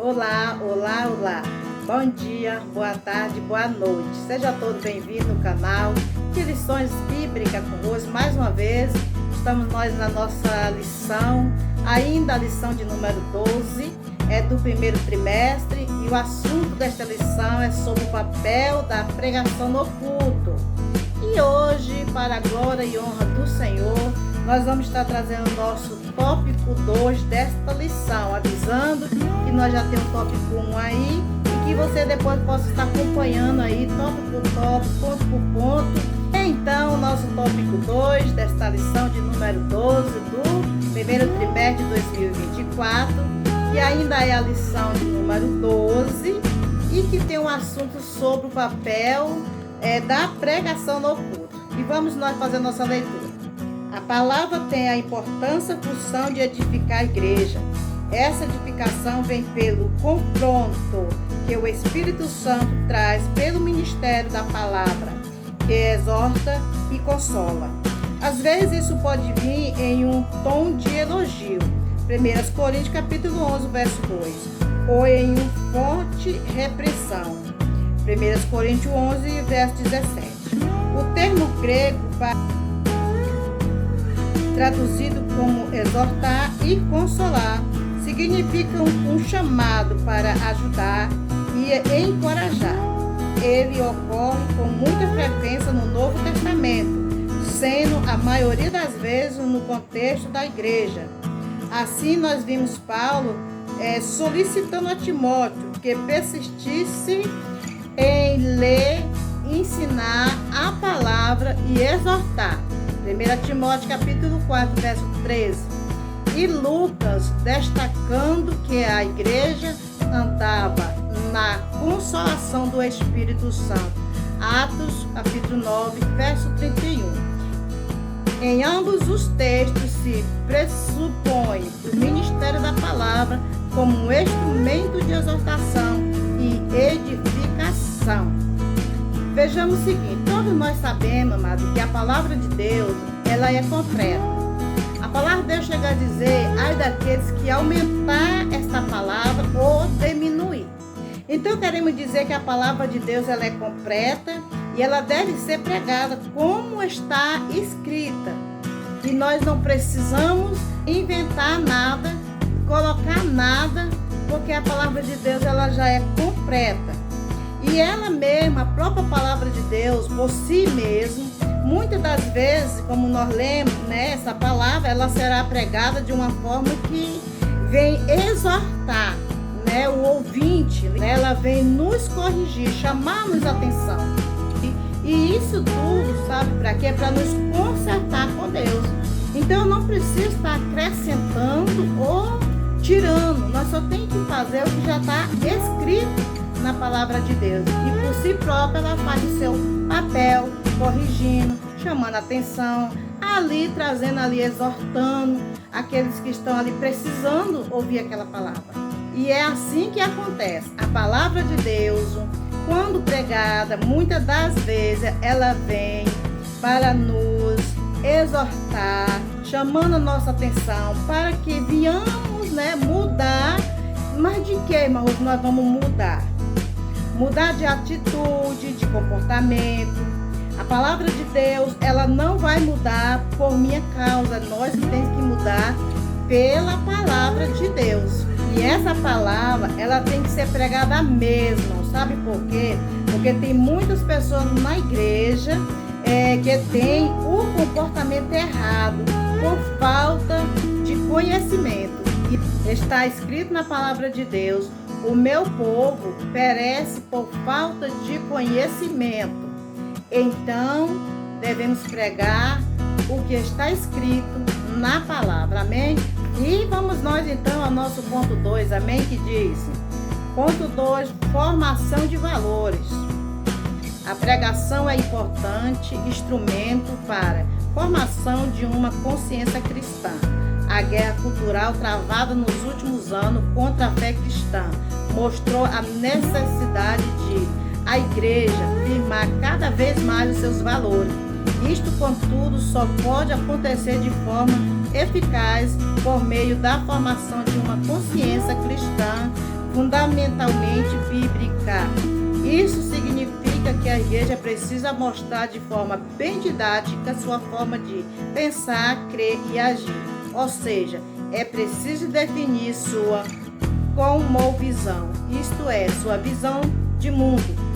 Olá, olá, olá. Bom dia, boa tarde, boa noite. Seja todo bem-vindo no canal de Lições Bíblicas convosco. Mais uma vez, estamos nós na nossa lição, ainda a lição de número 12, é do primeiro trimestre, e o assunto desta lição é sobre o papel da pregação no culto. E hoje, para a glória e honra do Senhor, nós vamos estar trazendo o nosso tópico 2 desta lição, avisando que nós já temos o tópico 1 aí, e que você depois possa estar acompanhando aí, tópico por tópico, ponto por ponto. Então, o nosso tópico 2 desta lição de número 12 do primeiro trimestre de 2024, que ainda é a lição de número 12, e que tem um assunto sobre o papel da pregação no culto. E vamos nós fazer nossa leitura. A palavra tem a importância e função de edificar a igreja. Essa edificação vem pelo confronto que o Espírito Santo traz pelo ministério da palavra, que exorta e consola. Às vezes isso pode vir em um tom de elogio, 1 Coríntios capítulo 11, verso 2, ou em um forte repressão, 1 Coríntios 11, verso 17. O termo grego traduzido como exortar e consolar, significa um chamado para ajudar e encorajar. Ele ocorre com muita frequência no Novo Testamento, sendo a maioria das vezes no contexto da igreja. Assim, nós vimos Paulo solicitando a Timóteo que persistisse em ler, ensinar a palavra e exortar. 1 Timóteo capítulo 4, verso 13. E Lucas destacando que a igreja andava na consolação do Espírito Santo. Atos capítulo 9, verso 31. Em ambos os textos se pressupõe o ministério da palavra como um instrumento de exortação e edificação. Vejamos o seguinte, todos nós sabemos, amado, que a palavra de Deus, ela é completa. A palavra de Deus chega a dizer, ai daqueles que aumentar esta palavra ou diminuir. Então queremos dizer que a palavra de Deus, ela é completa e ela deve ser pregada como está escrita. E nós não precisamos inventar nada, colocar nada, porque a palavra de Deus, ela já é completa. E ela mesma, a própria palavra de Deus, por si mesma, muitas das vezes, como nós lemos, essa palavra, ela será pregada de uma forma que vem exortar, o ouvinte, ela vem nos corrigir, chamar-nos a atenção. E isso tudo, sabe para quê? Para nos consertar com Deus. Então, eu não preciso estar acrescentando ou tirando. Nós só temos que fazer o que já está escrito na palavra de Deus. E por si própria, ela faz o seu papel, corrigindo, chamando a atenção, ali, trazendo ali, exortando aqueles que estão ali precisando ouvir aquela palavra. E é assim que acontece. A palavra de Deus, quando pregada, muitas das vezes ela vem para nos exortar, chamando a nossa atenção para que venhamos, mudar. Mas de que, irmãos, nós vamos mudar? Mudar de atitude, de comportamento. A palavra de Deus, ela não vai mudar por minha causa. Nós temos que mudar pela palavra de Deus. E essa palavra, ela tem que ser pregada mesmo. Sabe por quê? Porque tem muitas pessoas na igreja que tem o comportamento errado por falta de conhecimento. E está escrito na palavra de Deus, o meu povo perece por falta de conhecimento. Então, devemos pregar o que está escrito na palavra, amém? E vamos nós então ao nosso ponto 2, amém? Que diz, ponto 2, formação de valores. A pregação é importante instrumento para formação de uma consciência cristã. A guerra cultural travada nos últimos anos contra a fé cristã mostrou a necessidade de a igreja firmar cada vez mais os seus valores. Isto, contudo, só pode acontecer de forma eficaz por meio da formação de uma consciência cristã fundamentalmente bíblica. Isso significa que a igreja precisa mostrar de forma bem didática sua forma de pensar, crer e agir. Ou seja, é preciso definir sua cosmovisão, isto é, sua visão de mundo.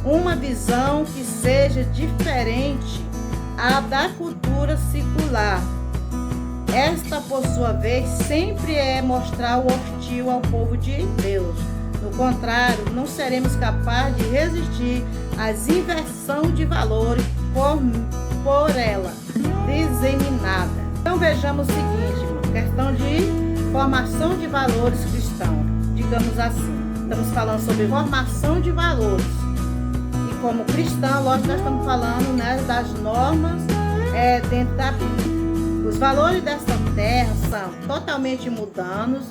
Uma visão que seja diferente à da cultura secular. Esta, por sua vez, sempre é mostrar o hostil ao povo de Deus. No contrário, não seremos capazes de resistir às inversão de valores por ela disseminada. Então vejamos o seguinte, questão de formação de valores cristãos, digamos assim. Estamos falando sobre formação de valores. E como cristão, lógico, nós estamos falando, né, das normas dentro da Bíblia. Os valores desta terra são totalmente mundanos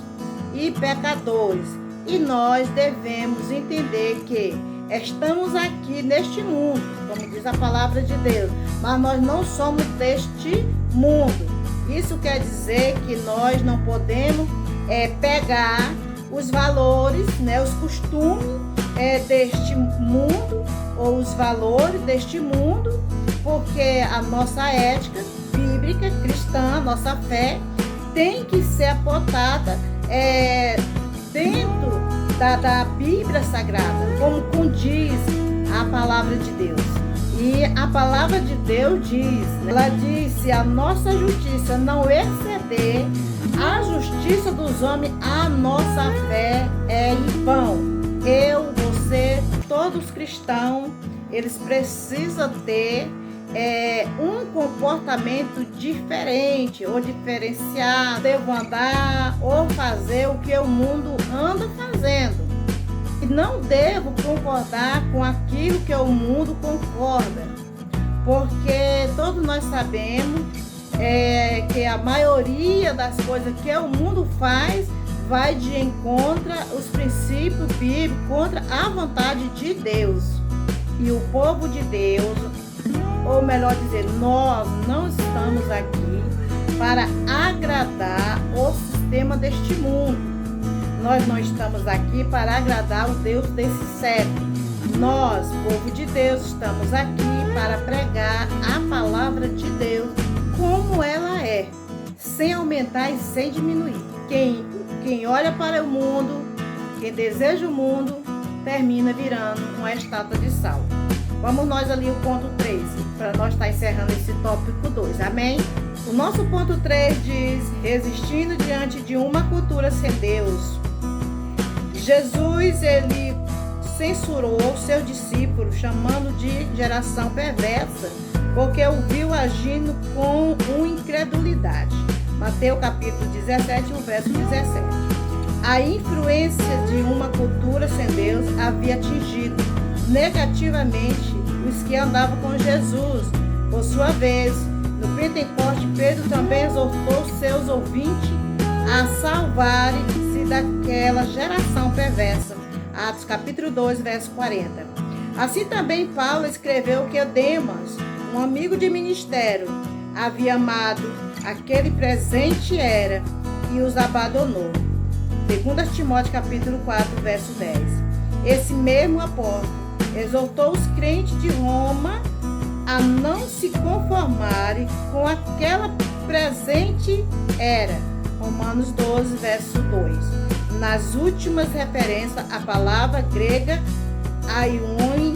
e pecadores. E nós devemos entender que estamos aqui neste mundo, como diz a palavra de Deus, mas nós não somos deste mundo. Isso quer dizer que nós não podemos pegar os valores, né, os costumes deste mundo, ou os valores deste mundo, porque a nossa ética bíblica, cristã, a nossa fé, tem que ser apontada dentro da Bíblia Sagrada, como condiz a palavra de Deus. E a palavra de Deus diz, ela diz: se a nossa justiça não exceder a justiça dos homens, a nossa fé é em vão. Eu, você, todos os cristãos, eles precisam ter um comportamento diferente ou diferenciado. Devo andar ou fazer o que o mundo anda fazendo. E não devo concordar com aquilo que o mundo concorda. Porque todos nós sabemos que a maioria das coisas que o mundo faz vai de encontro aos princípios bíblicos, contra a vontade de Deus. E o povo de Deus, ou melhor dizer, nós não estamos aqui para agradar o sistema deste mundo. Nós não estamos aqui para agradar o Deus desse século. Nós, povo de Deus, estamos aqui para pregar a palavra de Deus como ela é, sem aumentar e sem diminuir. Quem olha para o mundo, quem deseja o mundo, termina virando uma estátua de sal. Vamos nós ali o ponto 3, para nós estar encerrando esse tópico 2, amém? O nosso ponto 3 diz: resistindo diante de uma cultura sem Deus. Jesus, ele censurou seus discípulos, chamando de geração perversa, porque o viu agindo com incredulidade. Mateus capítulo 17, o verso 17. A influência de uma cultura sem Deus havia atingido negativamente os que andavam com Jesus. Por sua vez, no Pentecoste, Pedro também exortou seus ouvintes a salvarem-se daquela geração perversa. Atos capítulo 2, verso 40. Assim também Paulo escreveu que Demas, um amigo de ministério, havia amado aquele presente era e os abandonou. 2 Timóteo capítulo 4, verso 10. Esse mesmo apóstolo exortou os crentes de Roma a não se conformarem com aquela presente era. Romanos 12, verso 2. Nas últimas referências, a palavra grega aion,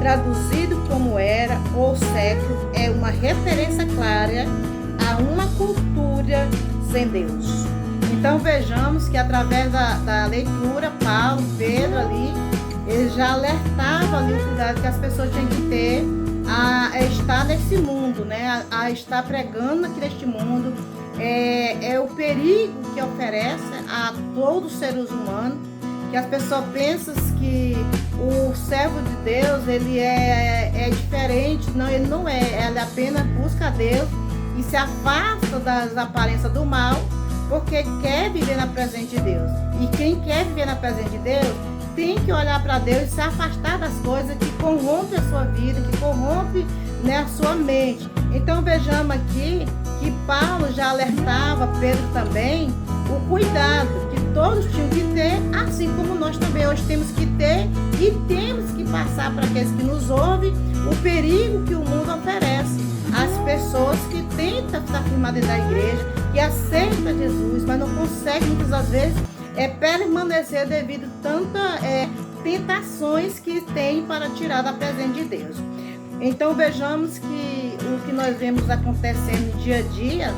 traduzido como era ou século, é uma referência clara a uma cultura sem Deus. Então vejamos que através da leitura, Paulo, Pedro ali, ele já alertava ali o cuidado que as pessoas têm que ter a estar nesse mundo, né? A estar pregando aqui neste mundo. É o perigo que oferece a todos os seres humanos, que as pessoas pensam que o servo de Deus, ele é diferente. Não, ele não é. Ele apenas busca a Deus e se afasta das aparências do mal, porque quer viver na presença de Deus. E quem quer viver na presença de Deus tem que olhar para Deus e se afastar das coisas que corrompem a sua vida, que corrompem, né, a sua mente. Então vejamos aqui que Paulo já alertava, Pedro também, o cuidado, que todos tinham que ter, assim como nós também hoje temos que ter e temos que passar para aqueles que nos ouvem o perigo que o mundo oferece. As pessoas que tentam estar firmadas da igreja, que aceitam Jesus, mas não conseguem muitas das vezes permanecer devido a tantas tentações que tem para tirar da presença de Deus. Então vejamos que o que nós vemos acontecendo dia a dia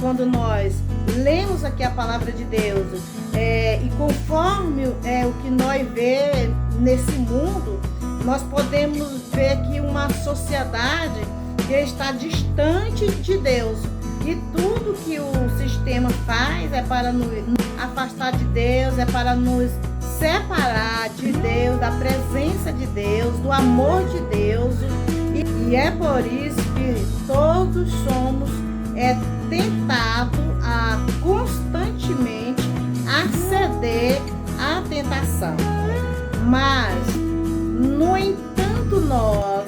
quando nós lemos aqui a palavra de Deus e conforme o que nós vemos nesse mundo, nós podemos ver que uma sociedade que está distante de Deus, e tudo que o sistema faz é para nos afastar de Deus, é para nos separar de Deus, da presença de Deus, do amor de Deus, e é por isso que todos somos tentados a constantemente aceder à tentação. Mas, no entanto, nós,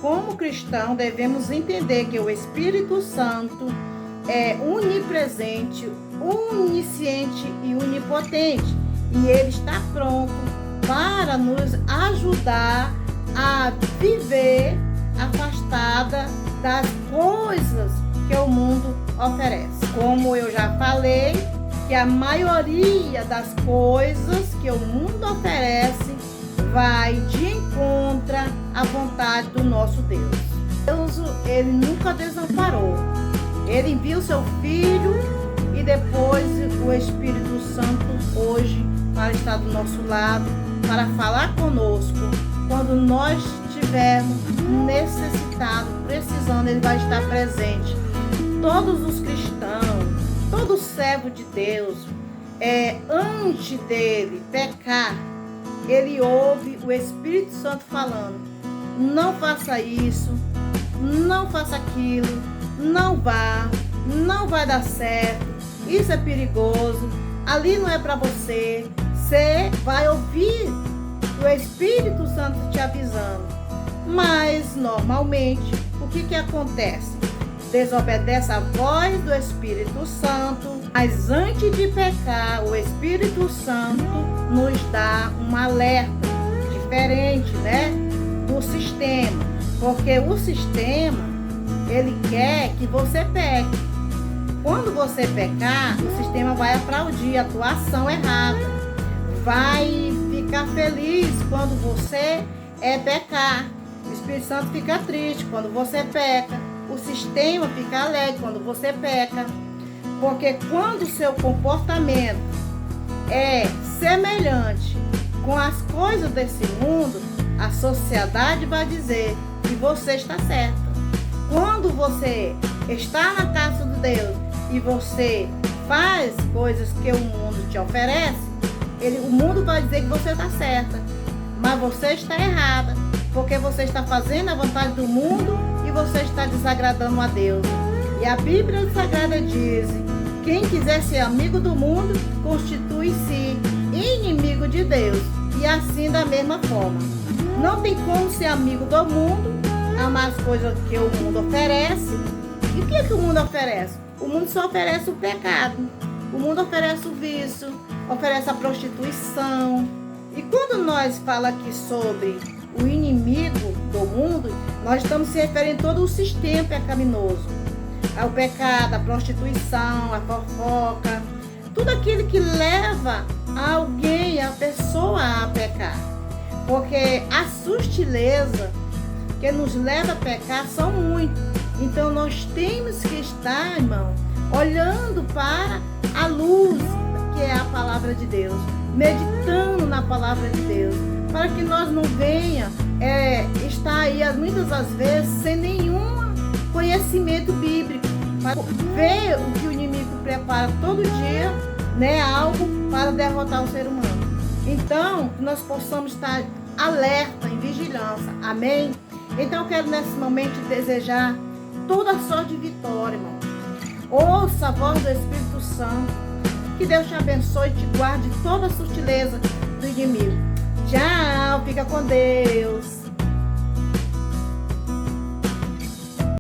como cristãos, devemos entender que o Espírito Santo é onipresente, onisciente e onipotente, e ele está pronto para nos ajudar a viver afastada das coisas que o mundo oferece. Como eu já falei, que a maioria das coisas que o mundo oferece vai de encontro à vontade do nosso Deus. Deus, ele nunca desamparou. Ele envia o seu Filho e depois o Espírito Santo hoje para estar do nosso lado, para falar conosco. Quando nós estivermos necessitados, precisando, ele vai estar presente. Todos os cristãos, todo servo de Deus, antes dele pecar, ele ouve o Espírito Santo falando: não faça isso, não faça aquilo, não vai dar certo, isso é perigoso, ali não é para você. Você vai ouvir o Espírito Santo te avisando. Mas normalmente, o que acontece? Desobedece a voz do Espírito Santo, mas antes de pecar, o Espírito Santo nos dá um alerta diferente, do sistema, porque o sistema, ele quer que você peque. Quando você pecar, o sistema vai aplaudir a tua ação errada, vai ficar feliz quando você pecar. O Espírito Santo fica triste quando você peca. O sistema fica alegre quando você peca, porque quando o seu comportamento é semelhante com as coisas desse mundo, a sociedade vai dizer que você está certo. Quando você está na casa de Deus e você faz coisas que o mundo te oferece, o mundo vai dizer que você está certa, mas você está errada, porque você está fazendo a vontade do mundo e você está desagradando a Deus. E a Bíblia Sagrada diz: quem quiser ser amigo do mundo, constitui-se inimigo de Deus. E assim da mesma forma, não tem como ser amigo do mundo, amar as coisas que o mundo oferece. E o que o mundo oferece? O mundo só oferece o pecado. O mundo oferece o vício, oferece a prostituição. E quando nós falamos aqui sobre o inimigo do mundo, nós estamos se referindo a todo o sistema pecaminoso. Ao pecado, a prostituição, a fofoca, tudo aquilo que leva alguém, a pessoa a pecar. Porque a sutileza que nos leva a pecar são muitas. Então nós temos que estar, irmão, olhando para a luz que é a palavra de Deus, meditando na palavra de Deus, para que nós não venha estar aí muitas das vezes sem nenhum conhecimento bíblico, para ver o que o inimigo prepara todo dia, algo para derrotar o ser humano. Então, que nós possamos estar alerta, em vigilância. Amém? Então, eu quero nesse momento desejar toda a sorte de vitória, irmão. Ouça a voz do Espírito Santo. Que Deus te abençoe e te guarde toda a sutileza do inimigo. Tchau, fica com Deus.